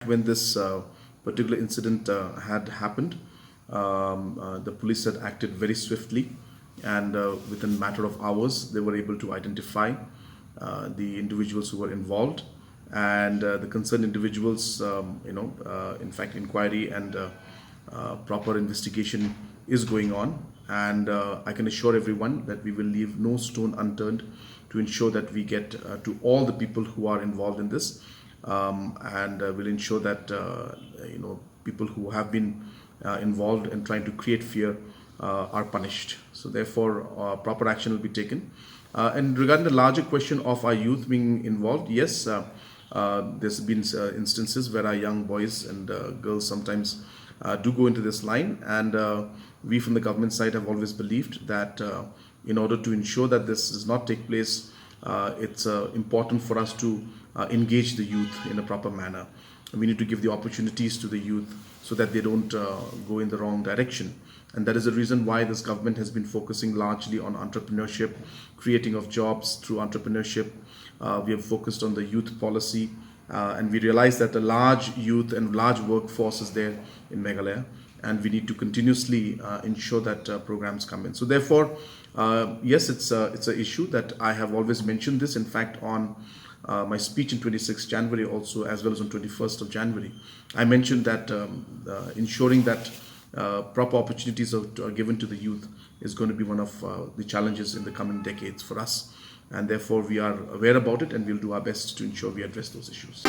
When this particular incident had happened, the police had acted very swiftly, and within a matter of hours, they were able to identify the individuals who were involved, and the concerned individuals, in fact, inquiry and proper investigation is going on. And I can assure everyone that we will leave no stone unturned to ensure that we get to all the people who are involved in this, and will ensure that people who have been involved in trying to create fear are punished. So therefore, proper action will be taken. And regarding the larger question of our youth being involved, yes, there's been instances where our young boys and girls sometimes do go into this line, and we from the government side have always believed that in order to ensure that this does not take place, it's important for us to engage the youth in a proper manner. We need to give the opportunities to the youth so that they don't go in the wrong direction. And that is the reason why this government has been focusing largely on entrepreneurship, creating of jobs through entrepreneurship. We have focused on the youth policy, and we realize that a large youth and large workforce is there in Meghalaya, and we need to continuously ensure that programs come in. So therefore, yes, it's an issue that I have always mentioned this. In fact, on my speech in 26th January also, as well as on 21st of January, I mentioned that ensuring that proper opportunities are given to the youth is going to be one of the challenges in the coming decades for us. And therefore, we are aware about it, and we'll do our best to ensure we address those issues.